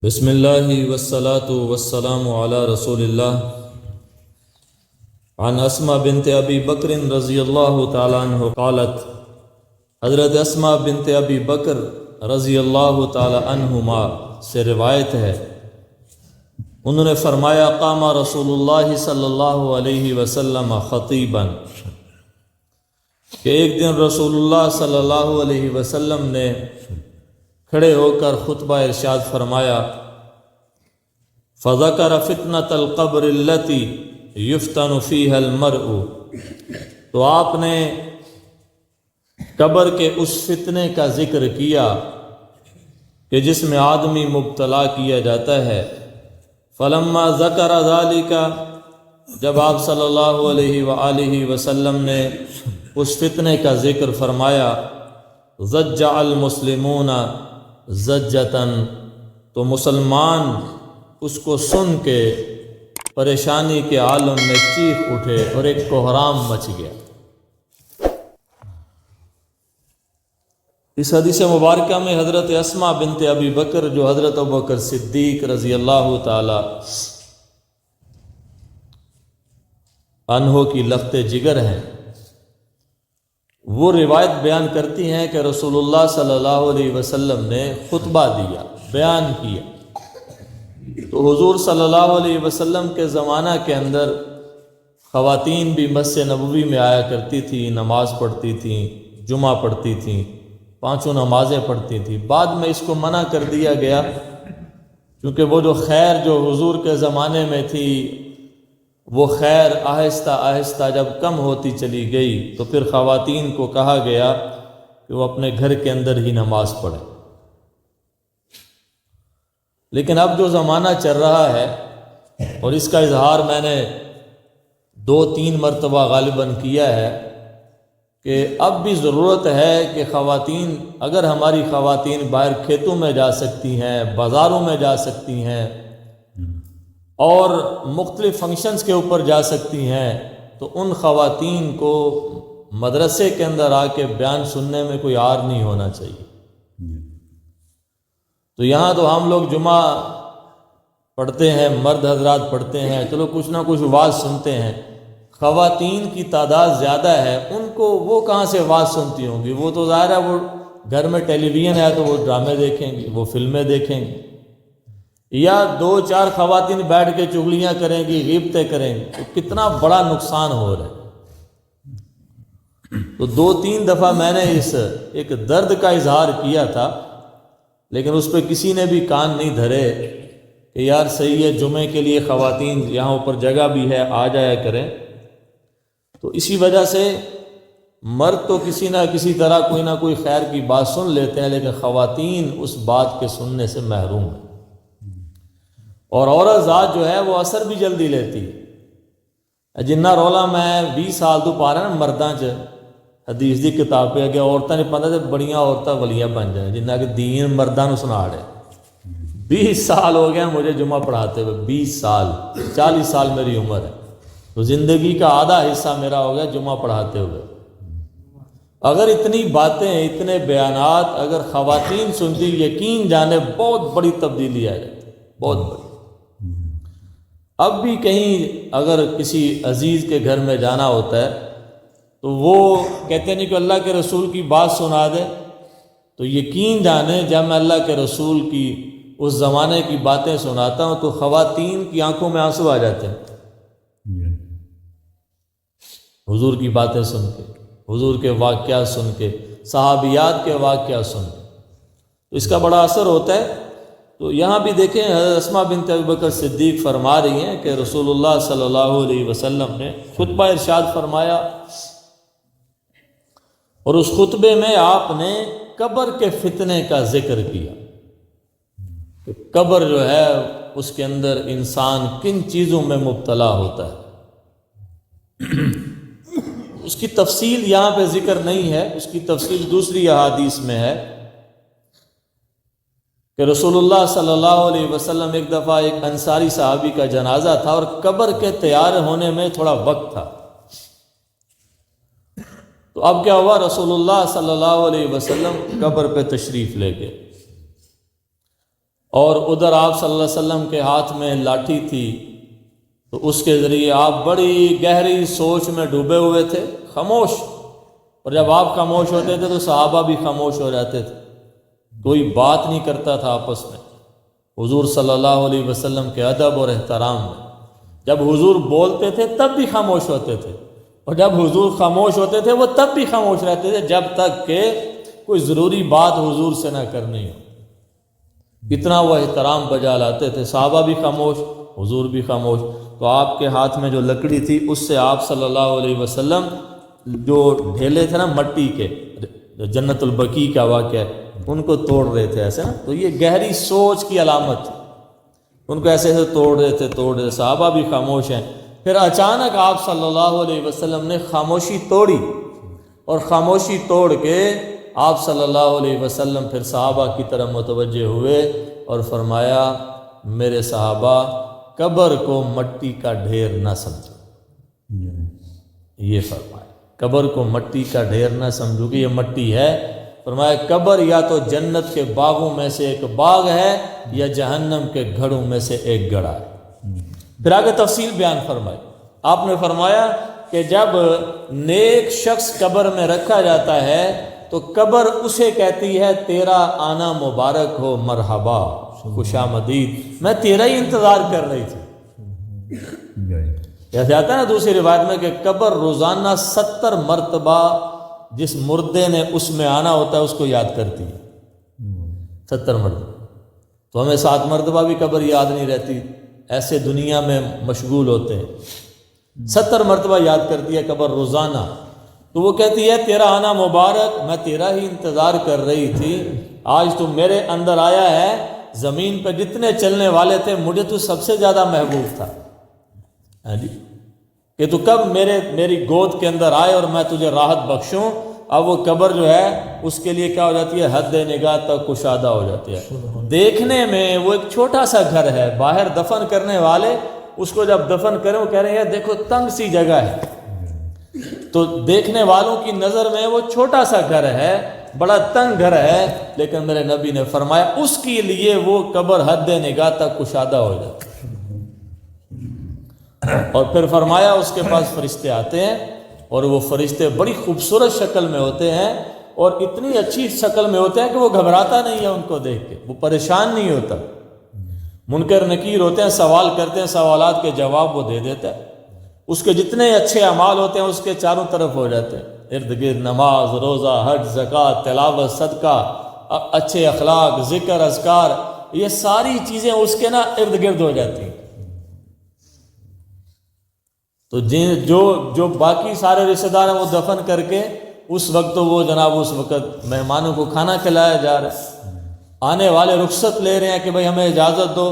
بسم اللہ والصلاة والسلام علی رسول اللہ عن اسماء بنت ابی بکر رضی اللہ تعالی عنہ قالت، حضرت اسماء بنت ابی بکر رضی اللہ تعالی عنہما سے روایت ہے، انہوں نے فرمایا قام رسول اللہ صلی اللہ علیہ وسلم خطیبا، کہ ایک دن رسول اللہ صلی اللہ علیہ وسلم نے کھڑے ہو کر خطبہ ارشاد فرمایا، فذکر فتنۃ القبر التی یفتن فیہا المرء، تو آپ نے قبر کے اس فتنے کا ذکر کیا کہ جس میں آدمی مبتلا کیا جاتا ہے۔ فلما ذکر ذالک، جب آپ صلی اللہ علیہ وآلہ وسلم نے اس فتنے کا ذکر فرمایا، ضج المسلمون زجتاً، تو مسلمان اس کو سن کے پریشانی کے عالم میں چیخ اٹھے اور ایک کوہرام مچ گیا۔ اس حدیث مبارکہ میں حضرت اسماء بنت ابی بکر، جو حضرت ابوبکر صدیق رضی اللہ تعالی عنہ کی لخت جگر ہیں، وہ روایت بیان کرتی ہیں کہ رسول اللہ صلی اللہ علیہ وسلم نے خطبہ دیا، بیان کیا۔ تو حضور صلی اللہ علیہ وسلم کے زمانہ کے اندر خواتین بھی مسجد نبوی میں آیا کرتی تھیں، نماز پڑھتی تھیں، جمعہ پڑھتی تھیں، 5 نمازیں پڑھتی تھیں۔ بعد میں اس کو منع کر دیا گیا، کیونکہ وہ جو خیر جو حضور کے زمانے میں تھی، وہ خیر آہستہ آہستہ جب کم ہوتی چلی گئی، تو پھر خواتین کو کہا گیا کہ وہ اپنے گھر کے اندر ہی نماز پڑھیں۔ لیکن اب جو زمانہ چل رہا ہے، اور اس کا اظہار میں نے 2-3 مرتبہ غالباً کیا ہے، کہ اب بھی ضرورت ہے کہ خواتین، اگر ہماری خواتین باہر کھیتوں میں جا سکتی ہیں، بازاروں میں جا سکتی ہیں، اور مختلف فنکشنز کے اوپر جا سکتی ہیں، تو ان خواتین کو مدرسے کے اندر آ کے بیان سننے میں کوئی عار نہیں ہونا چاہیے۔ تو یہاں تو ہم لوگ جمعہ پڑھتے ہیں، مرد حضرات پڑھتے ہیں، چلو کچھ نہ کچھ واعظ سنتے ہیں۔ خواتین کی تعداد زیادہ ہے، ان کو وہ کہاں سے واعظ سنتی ہوں گی؟ وہ تو ظاہر ہے وہ گھر میں ٹیلی ویژن ہے تو وہ ڈرامے دیکھیں گی، وہ فلمیں دیکھیں گی، یا 2-4 خواتین بیٹھ کے چغلیاں کریں گی، غیبتیں کریں گی، تو کتنا بڑا نقصان ہو رہا ہے۔ تو 2-3 دفعہ میں نے اس ایک درد کا اظہار کیا تھا، لیکن اس پہ کسی نے بھی کان نہیں دھرے کہ یار صحیح ہے، جمعے کے لیے خواتین یہاں اوپر جگہ بھی ہے، آ جایا کریں۔ تو اسی وجہ سے مرد تو کسی نہ کسی طرح کوئی نہ کوئی خیر کی بات سن لیتے ہیں، لیکن خواتین اس بات کے سننے سے محروم ہیں۔ اور عورت ذات جو ہے وہ اثر بھی جلدی لیتی ہے۔ جنہ رولا میں 20 سال تو پا رہا نا مرداں چ حدیث دی کتاب پہ کہ عورتوں نے پتہ تے بڑیاں عورتیں ولیاں بن جائیں، جنہ کہ دین مرداں نو سنا رہے۔ 20 سال ہو گیا مجھے جمعہ پڑھاتے ہوئے، 20 سال، 40 سال میری عمر ہے، تو زندگی کا آدھا حصہ میرا ہو گیا جمعہ پڑھاتے ہوئے۔ اگر اتنی باتیں، اتنے بیانات اگر خواتین سنتی، یقین جانے بہت بڑی تبدیلی آ جاتی، بہت بڑی۔ اب بھی کہیں اگر کسی عزیز کے گھر میں جانا ہوتا ہے تو وہ کہتے نہیں کہ اللہ کے رسول کی بات سنا دے، تو یقین جانے جب میں اللہ کے رسول کی اس زمانے کی باتیں سناتا ہوں تو خواتین کی آنکھوں میں آنسو آ جاتے ہیں، حضور کی باتیں سن کے، حضور کے واقعات سن کے، صحابیات کے واقعات سن کے، تو اس کا بڑا اثر ہوتا ہے۔ تو یہاں بھی دیکھیں حضرت اسماء بنت ابی بکر صدیق فرما رہی ہیں کہ رسول اللہ صلی اللہ علیہ وسلم نے خطبہ ارشاد فرمایا، اور اس خطبے میں آپ نے قبر کے فتنے کا ذکر کیا کہ قبر جو ہے اس کے اندر انسان کن چیزوں میں مبتلا ہوتا ہے۔ اس کی تفصیل یہاں پہ ذکر نہیں ہے، اس کی تفصیل دوسری احادیث میں ہے کہ رسول اللہ صلی اللہ علیہ وسلم ایک دفعہ ایک انصاری صحابی کا جنازہ تھا، اور قبر کے تیار ہونے میں تھوڑا وقت تھا۔ تو اب کیا ہوا، رسول اللہ صلی اللہ علیہ وسلم قبر پہ تشریف لے گئے۔ اور ادھر آپ صلی اللہ علیہ وسلم کے ہاتھ میں لاٹھی تھی، تو اس کے ذریعے آپ بڑی گہری سوچ میں ڈوبے ہوئے تھے، خاموش. اور جب آپ خاموش ہوتے تھے تو صحابہ بھی خاموش ہو جاتے تھے، کوئی بات نہیں کرتا تھا آپس میں. حضور صلی اللہ علیہ وسلم کے ادب اور احترام میں جب حضور بولتے تھے تب بھی خاموش ہوتے تھے، اور جب حضور خاموش ہوتے تھے وہ تب بھی خاموش رہتے تھے جب تک کہ کوئی ضروری بات حضور سے نہ کرنی ہو. اتنا وہ احترام بجا لاتے تھے. صحابہ بھی خاموش، حضور بھی خاموش. تو آپ کے ہاتھ میں جو لکڑی تھی اس سے آپ صلی اللہ علیہ وسلم جو ڈھیلے تھے نا مٹی کے، جنت البقیع کا واقعہ ہے، ان کو توڑ رہے تھے ایسے نا. تو یہ گہری سوچ کی علامت تھی. ان کو ایسے ایسے توڑ رہے تھے. صحابہ بھی خاموش ہیں. پھر اچانک آپ صلی اللہ علیہ وسلم نے خاموشی توڑی، اور خاموشی توڑ کے آپ صلی اللہ علیہ وسلم پھر صحابہ کی طرف متوجہ ہوئے اور فرمایا، میرے صحابہ، قبر کو مٹی کا ڈھیر نہ سمجھو. یہ فرمایا، قبر کو مٹی کا ڈھیر نہ سمجھو کہ یہ مٹی ہے. فرمایا قبر یا تو جنت کے باغوں میں سے ایک باغ ہے یا جہنم کے گھڑوں میں سے ایک گڑھا ہے. پھر آگے تفصیل بیان فرمائی. آپ نے فرمایا کہ جب نیک شخص قبر میں رکھا جاتا ہے تو قبر اسے کہتی ہے، تیرا آنا مبارک ہو، مرحبا، خوش آمدید، میں تیرا ہی انتظار کر رہی تھی. جیسے آتا ہے نا دوسری روایت میں کہ قبر روزانہ 70 مرتبہ جس مردے نے اس میں آنا ہوتا ہے اس کو یاد کرتی ہے. 70 مرتبہ. تو ہمیں 7 مرتبہ بھی قبر یاد نہیں رہتی، ایسے دنیا میں مشغول ہوتے ہیں. 70 مرتبہ یاد کرتی ہے قبر روزانہ. تو وہ کہتی ہے، تیرا آنا مبارک، میں تیرا ہی انتظار کر رہی تھی. آج تو میرے اندر آیا ہے. زمین پہ جتنے چلنے والے تھے مجھے تو سب سے زیادہ محبوب تھا. ہاں جی، کہ تو کب میری گود کے اندر آئے اور میں تجھے راحت بخشوں. اب وہ قبر جو ہے اس کے لیے کیا ہو جاتی ہے، حد نگاہ تک کشادہ ہو جاتی ہے. دیکھنے میں وہ ایک چھوٹا سا گھر ہے. باہر دفن کرنے والے اس کو جب دفن کریں وہ کہہ رہے ہیں دیکھو تنگ سی جگہ ہے، تو دیکھنے والوں کی نظر میں وہ چھوٹا سا گھر ہے، بڑا تنگ گھر ہے. لیکن میرے نبی نے فرمایا اس کے لیے وہ قبر حد نگاہ تک کشادہ ہو جاتی. اور پھر فرمایا اس کے پاس فرشتے آتے ہیں، اور وہ فرشتے بڑی خوبصورت شکل میں ہوتے ہیں، اور اتنی اچھی شکل میں ہوتے ہیں کہ وہ گھبراتا نہیں ہے ان کو دیکھ کے، وہ پریشان نہیں ہوتا. منکر نکیر ہوتے ہیں، سوال کرتے ہیں، سوالات کے جواب وہ دے دیتا ہے. اس کے جتنے اچھے اعمال ہوتے ہیں اس کے چاروں طرف ہو جاتے ہیں، ارد گرد نماز، روزہ، حج، زکوٰۃ، تلاوت، صدقہ، اچھے اخلاق، ذکر، اذکار، یہ ساری چیزیں اس کے نا ارد گرد ہو جاتی ہیں. تو جو باقی سارے رشتہ دار ہیں وہ دفن کر کے اس وقت تو وہ جناب اس وقت مہمانوں کو کھانا کھلایا جا رہا ہے. آنے والے رخصت لے رہے ہیں کہ بھئی ہمیں اجازت دو.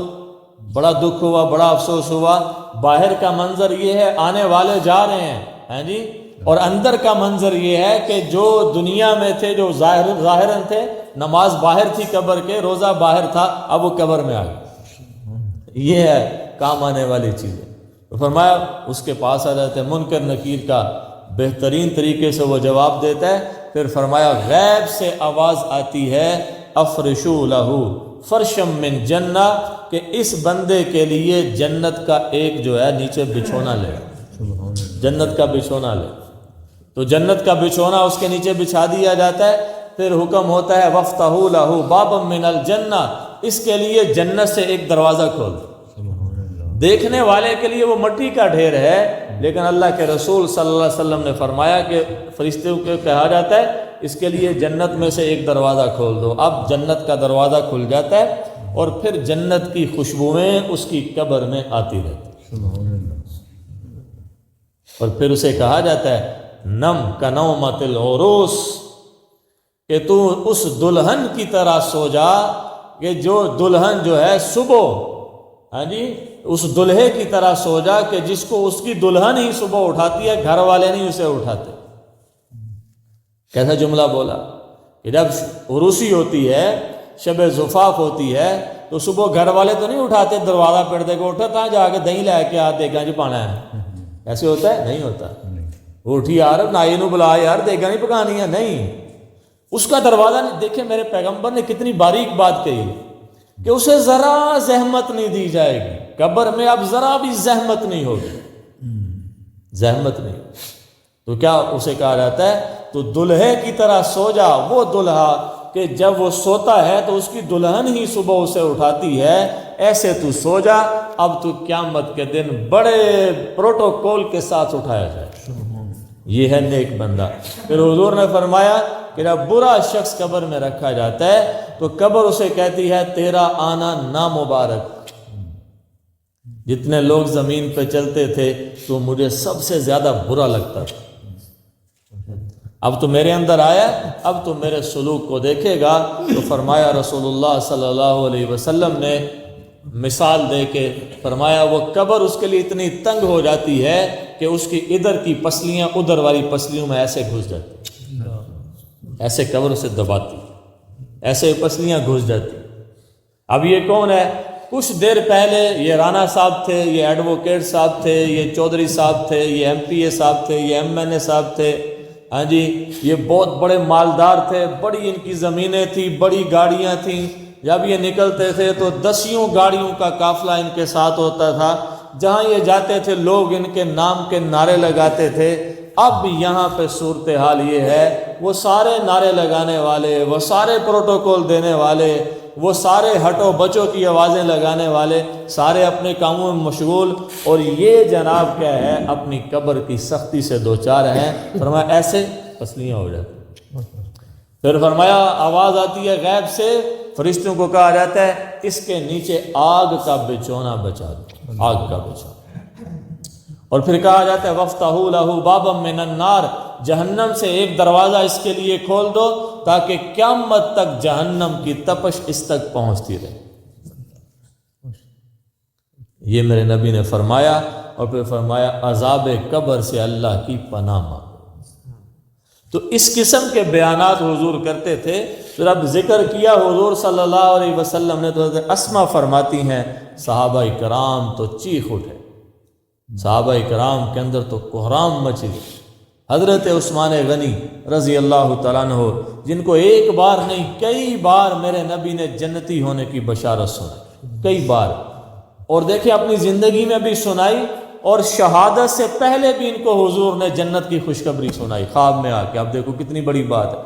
بڑا دکھ ہوا، بڑا افسوس ہوا. باہر کا منظر یہ ہے آنے والے جا رہے ہیں، ہاں جی، اور اندر کا منظر یہ ہے کہ جو دنیا میں تھے، جو ظاہراً تھے، نماز باہر تھی قبر کے، روزہ باہر تھا، اب وہ قبر میں آ گئے. یہ ہے کام آنے والی چیزیں. تو فرمایا اس کے پاس آ جاتے ہیں. منکر نکیر کا بہترین طریقے سے وہ جواب دیتا ہے. پھر فرمایا غیب سے آواز آتی ہے، افرشو لہو فرشم من جنہ، کہ اس بندے کے لیے جنت کا ایک جو ہے نیچے بچھونا لے، جنت کا بچھونا لے. تو جنت کا بچھونا اس کے نیچے بچھا دیا جاتا ہے. پھر حکم ہوتا ہے وفتحوا لہو بابا من الجنہ، اس کے لیے جنت سے ایک دروازہ کھول دو. دیکھنے والے کے لیے وہ مٹی کا ڈھیر ہے، لیکن اللہ کے رسول صلی اللہ علیہ وسلم نے فرمایا کہ فرشتوں کو کہا جاتا ہے اس کے لیے جنت میں سے ایک دروازہ کھول دو. اب جنت کا دروازہ کھل جاتا ہے، اور پھر جنت کی خوشبوئیں اس کی قبر میں آتی رہتی. اور پھر اسے کہا جاتا ہے نم کنومت العروس، کہ تو اس دلہن کی طرح سو جا کہ جو دلہن جو ہے صبح، ہاں جی، اس دلہے کی طرح سو جا کہ جس کو اس کی دلہن ہی صبح اٹھاتی ہے، گھر والے نہیں اسے اٹھاتے. کیسا جملہ بولا کہ جب عروسی ہوتی ہے، شب زفاف ہوتی ہے، تو صبح گھر والے تو نہیں اٹھاتے، دروازہ پڑ دے گا اٹھا تھا جا کے دہی لے کے آتے گا جی پانا ہے. ایسے ہوتا ہے؟ نہیں ہوتا. اٹھی یار نائی نو بلا یار دیگا نہیں پکانی ہے، نہیں، اس کا دروازہ نہیں. دیکھیں میرے پیغمبر نے کتنی باریک بات کہی کہ اسے ذرا زحمت نہیں دی جائے گی، قبر میں اب ذرا بھی زحمت نہیں ہوگی، زحمت نہیں. تو کیا اسے کہا جاتا ہے تو دلہے کی طرح سو جا. وہ دلہا کہ جب وہ سوتا ہے تو اس کی دلہن ہی صبح اسے اٹھاتی ہے، ایسے تو سو جا، اب تو قیامت کے دن بڑے پروٹوکول کے ساتھ اٹھایا جائے. یہ ہے نیک بندہ. پھر حضور نے فرمایا کہ جب برا شخص قبر میں رکھا جاتا ہے تو قبر اسے کہتی ہے تیرا آنا نامبارک. جتنے لوگ زمین پہ چلتے تھے تو مجھے سب سے زیادہ برا لگتا تھا، اب تو میرے اندر آیا، اب تو میرے سلوک کو دیکھے گا. تو فرمایا رسول اللہ صلی اللہ علیہ وسلم نے مثال دے کے فرمایا وہ قبر اس کے لیے اتنی تنگ ہو جاتی ہے کہ اس کی ادھر کی پسلیاں ادھر والی پسلیوں میں ایسے گھس جاتی، ایسے قبر اسے دباتی، ایسے پسلیاں گھس جاتی. اب یہ کون ہے؟ کچھ دیر پہلے یہ رانا صاحب تھے، یہ ایڈوکیٹ صاحب تھے، یہ چودھری صاحب تھے، یہ ایم پی اے صاحب تھے، یہ ایم این اے صاحب تھے، ہاں جی، یہ بہت بڑے مالدار تھے، بڑی ان کی زمینیں تھیں، بڑی گاڑیاں تھیں. جب یہ نکلتے تھے تو 10 گاڑیوں کا قافلہ ان کے ساتھ ہوتا تھا. جہاں یہ جاتے تھے لوگ ان کے نام کے نعرے لگاتے تھے. اب یہاں پہ صورتحال یہ ہے، وہ سارے نعرے لگانے والے، وہ سارے پروٹوکول دینے والے، وہ سارے ہٹو بچو کی آوازیں لگانے والے، سارے اپنے کاموں میں مشغول، اور یہ جناب کیا ہے اپنی قبر کی سختی سے دوچار ہیں. فرمایا ایسے پسلیاں ہو جاتی. پھر فرمایا آواز آتی ہے غیب سے، فرشتوں کو کہا جاتا ہے اس کے نیچے آگ کا بچھونا بچا دو، آگ کا بچھونا. اور پھر کہا جاتا ہے وَافْتَحُوا لَهُ بَابًا مِّنَ النَّارِ، جہنم سے ایک دروازہ اس کے لیے کھول دو تاکہ قیامت تک جہنم کی تپش اس تک پہنچتی رہے. یہ میرے نبی نے فرمایا. اور پھر فرمایا عذاب قبر سے اللہ کی پناہ مانگو. تو اس قسم کے بیانات حضور کرتے تھے. پھر اب ذکر کیا حضور صلی اللہ علیہ وسلم نے، تو حضرت اسما فرماتی ہیں صحابہ کرام تو چیخ اٹھے، صحابہ کرام کے اندر تو کوہرام مچی. حضرت عثمان غنی رضی اللہ تعالیٰ عنہ، جن کو ایک بار نہیں کئی بار میرے نبی نے جنتی ہونے کی بشارت سنائی، کئی بار، اور دیکھیں اپنی زندگی میں بھی سنائی، اور شہادت سے پہلے بھی ان کو حضور نے جنت کی خوشخبری سنائی خواب میں آ کے. اب دیکھو کتنی بڑی بات ہے.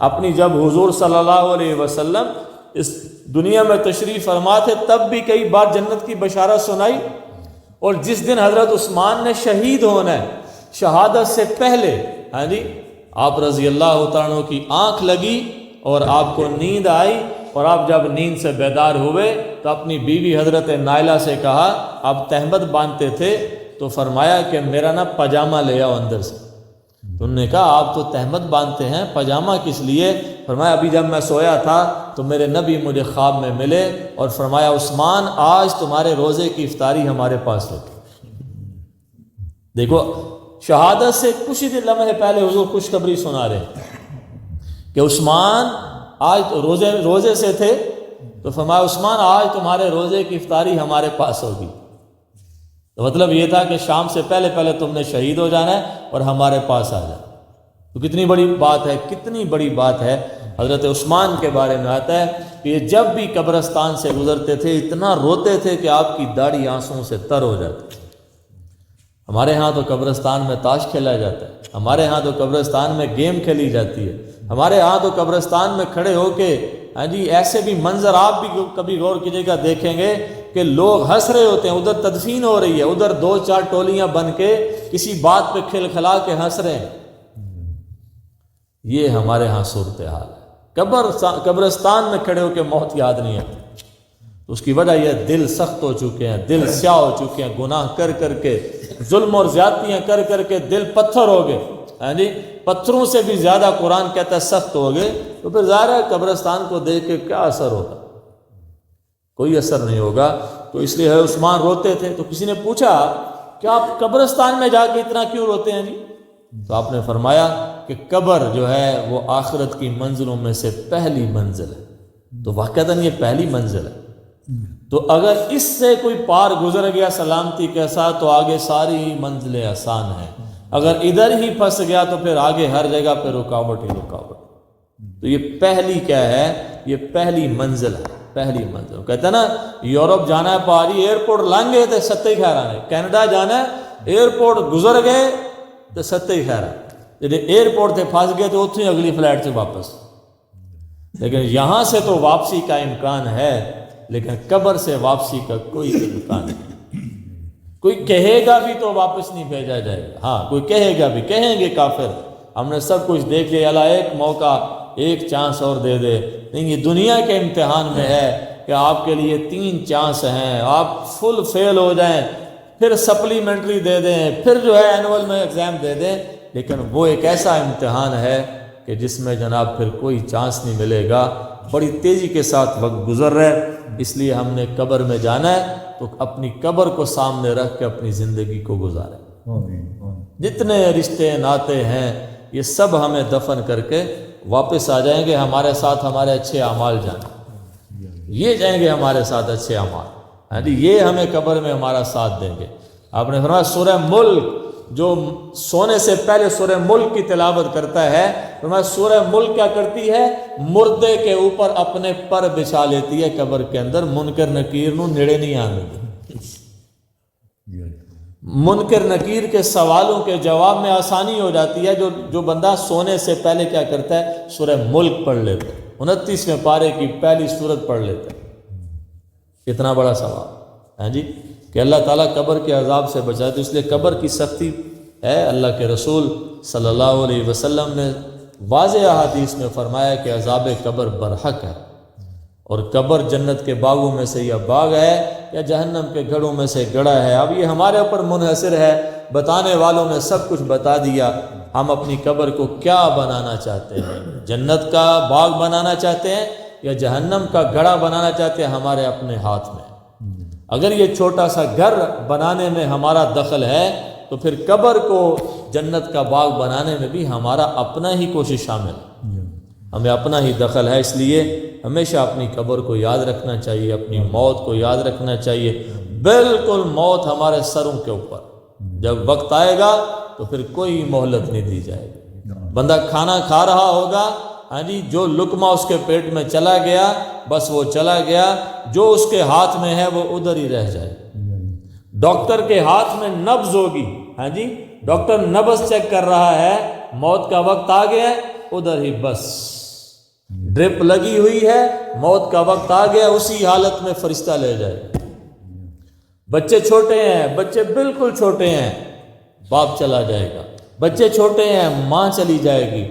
اپنی جب حضور صلی اللہ علیہ وسلم اس دنیا میں تشریف فرما تھے تب بھی کئی بار جنت کی بشارت سنائی. اور جس دن حضرت عثمان نے شہید ہونا ہے شہادت سے پہلے، ہاں جی، آپ رضی اللہ تعالیٰ عنہ کی آنکھ لگی اور آپ کو نیند آئی، اور آپ جب نیند سے بیدار ہوئے تو اپنی بیوی حضرت نائلہ سے کہا، آپ تہمت باندھتے تھے تو فرمایا کہ میرا نا پاجامہ لے آؤ اندر سے. تو انہوں نے کہا آپ تو تہمت باندھتے ہیں، پاجامہ کس لیے؟ فرمایا ابھی جب میں سویا تھا تو میرے نبی مجھے خواب میں ملے اور فرمایا عثمان آج تمہارے روزے کی افطاری ہمارے پاس رکھی. دیکھو شہادت سے کچھ ہی لمحے پہلے حضور خوشخبری سنا رہے کہ عثمان آج روزے سے تھے تو فرمایا عثمان آج تمہارے روزے کی افطاری ہمارے پاس ہوگی. تو مطلب یہ تھا کہ شام سے پہلے پہلے تم نے شہید ہو جانا ہے اور ہمارے پاس آ جانا. تو کتنی بڑی بات ہے، کتنی بڑی بات ہے. حضرت عثمان کے بارے میں آتا ہے کہ یہ جب بھی قبرستان سے گزرتے تھے اتنا روتے تھے کہ آپ کی داڑھی آنسوں سے تر ہو جاتی. ہمارے ہاں تو قبرستان میں تاش کھیلا جاتا ہے، ہمارے ہاں تو قبرستان میں گیم کھیلی جاتی ہے، ہمارے ہاں تو قبرستان میں کھڑے ہو کے ہاں جی ایسے بھی منظر آپ بھی کبھی غور کیجیے گا دیکھیں گے کہ لوگ ہنس رہے ہوتے ہیں، ادھر تدفین ہو رہی ہے، ادھر 2-4 ٹولیاں بن کے کسی بات پہ کھل کھلا کے ہنس رہے ہیں. یہ ہمارے ہاں صورتحال ہے. قبرستان میں کھڑے ہو کے موت یاد نہیں آتی. تو اس کی وجہ یہ دل سخت ہو چکے ہیں، دل سیاہ ہو چکے ہیں، گناہ کر کر کے، ظلم اور زیادتیاں کر کر کے دل پتھر ہو گئے. ہاں جی پتھروں سے بھی زیادہ قرآن کہتا ہے سخت ہو گئے. تو پھر ظاہر ہے قبرستان کو دیکھ کے کیا اثر ہوگا؟ کوئی اثر نہیں ہوگا. تو اس لیے عثمان روتے تھے. تو کسی نے پوچھا کہ آپ قبرستان میں جا کے اتنا کیوں روتے ہیں جی؟ تو آپ نے فرمایا کہ قبر جو ہے وہ آخرت کی منزلوں میں سے پہلی منزل ہے. تو واقعتاً یہ پہلی منزل ہے. تو اگر اس سے کوئی پار گزر گیا سلامتی کے ساتھ تو آگے ساری منزلیں آسان ہیں. اگر ادھر ہی پھنس گیا تو پھر آگے ہر جگہ پہ رکاوٹ ہی رکاوٹ. تو یہ پہلی کیا ہے؟ یہ پہلی منزل ہے. پہلی منزل. کہتے ہیں نا یورپ جانا ہے پہاڑی ایئرپورٹ لنگ گئے تو ستے ہی خیرانے, کینیڈا جانا ہے ایئرپورٹ گزر گئے تو ستے ہی خیران, جب ایئرپورٹ سے پھنس گئے تو اتوں ہی اگلی فلائٹ سے واپس. لیکن یہاں سے تو واپسی کا امکان ہے, لیکن قبر سے واپسی کا کوئی امکان نہیں. کوئی کہے گا بھی تو واپس نہیں بھیجا جائے گا. ہاں کوئی کہے گا بھی, کہیں گے کافر ہم نے سب کچھ دیکھ لیا, اللہ ایک موقع ایک چانس اور دے دے. نہیں, یہ دنیا کے امتحان میں ہے کہ آپ کے لیے 3 چانس ہیں, آپ فل فیل ہو جائیں پھر سپلیمنٹری دے دیں, پھر جو ہے اینول میں ایگزام دے دیں, لیکن وہ ایک ایسا امتحان ہے کہ جس میں جناب پھر کوئی چانس نہیں ملے گا. بڑی تیزی کے ساتھ وقت گزر رہا ہے, اس لیے ہم نے قبر میں جانا ہے تو اپنی قبر کو سامنے رکھ کے اپنی زندگی کو گزاریں. جتنے رشتے ناتے ہیں یہ سب ہمیں دفن کر کے واپس آ جائیں گے, ہمارے ساتھ ہمارے اچھے اعمال جائیں, یہ جائیں گے ہمارے ساتھ اچھے اعمال. ہاں جی, یہ ہمیں قبر میں ہمارا ساتھ دیں گے. آپ نے فرمایا سورہ ملک, جو سونے سے پہلے سورہ ملک کی تلاوت کرتا ہے, فرمایا سورہ ملک کیا کرتی ہے, مردے کے اوپر اپنے پر بچھا لیتی ہے قبر کے اندر, منکر نکیر نو نیڑے نہیں آنے دے. منکر نکیر کے سوالوں کے جواب میں آسانی ہو جاتی ہے. جو بندہ سونے سے پہلے کیا کرتا ہے, سورہ ملک پڑھ لیتا ہے, 29ویں پارے کی پہلی سورت پڑھ لیتا ہے. کتنا بڑا سوال ہے جی, کہ اللہ تعالیٰ قبر کے عذاب سے بچائے. تو اس لیے قبر کی سختی ہے. اللہ کے رسول صلی اللہ علیہ وسلم نے واضح احادیث میں فرمایا کہ عذاب قبر برحق ہے, اور قبر جنت کے باغوں میں سے یا باغ ہے یا جہنم کے گڑھوں میں سے گڑھا ہے. اب یہ ہمارے اوپر منحصر ہے, بتانے والوں نے سب کچھ بتا دیا. ہم اپنی قبر کو کیا بنانا چاہتے ہیں, جنت کا باغ بنانا چاہتے ہیں یا جہنم کا گڑھا بنانا چاہتے ہیں, ہمارے اپنے ہاتھ میں. اگر یہ چھوٹا سا گھر بنانے میں ہمارا دخل ہے تو پھر قبر کو جنت کا باغ بنانے میں بھی ہمارا اپنا ہی کوشش شامل ہے, ہمیں اپنا ہی دخل ہے. اس لیے ہمیشہ اپنی قبر کو یاد رکھنا چاہیے, اپنی موت کو یاد رکھنا چاہیے. بالکل موت ہمارے سروں کے اوپر, جب وقت آئے گا تو پھر کوئی مہلت نہیں دی جائے گی. بندہ کھانا کھا رہا ہوگا, ہاں جی, جو لقمہ اس کے پیٹ میں چلا گیا بس وہ چلا گیا, جو اس کے ہاتھ میں ہے وہ ادھر ہی رہ جائے. ڈاکٹر کے ہاتھ میں نبض ہوگی, ہاں جی, ڈاکٹر نبض چیک کر رہا ہے, موت کا وقت آ گیا, ادھر ہی بس ڈرپ لگی ہوئی ہے, موت کا وقت آ گیا, اسی حالت میں فرشتہ لے جائے. بچے چھوٹے ہیں, بچے بالکل چھوٹے ہیں, باپ چلا جائے گا. بچے چھوٹے ہیں, ماں چلی جائے گی.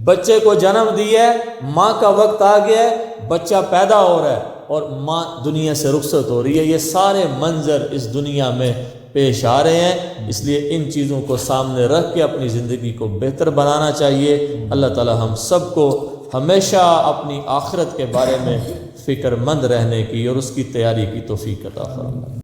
بچے کو جنم دیا ہے, ماں کا وقت آ گیا ہے, بچہ پیدا ہو رہا ہے اور ماں دنیا سے رخصت ہو رہی ہے. یہ سارے منظر اس دنیا میں پیش آ رہے ہیں. اس لیے ان چیزوں کو سامنے رکھ کے اپنی زندگی کو بہتر بنانا چاہیے. اللہ تعالی ہم سب کو ہمیشہ اپنی آخرت کے بارے میں فکر مند رہنے کی اور اس کی تیاری کی توفیق عطا فرمائے.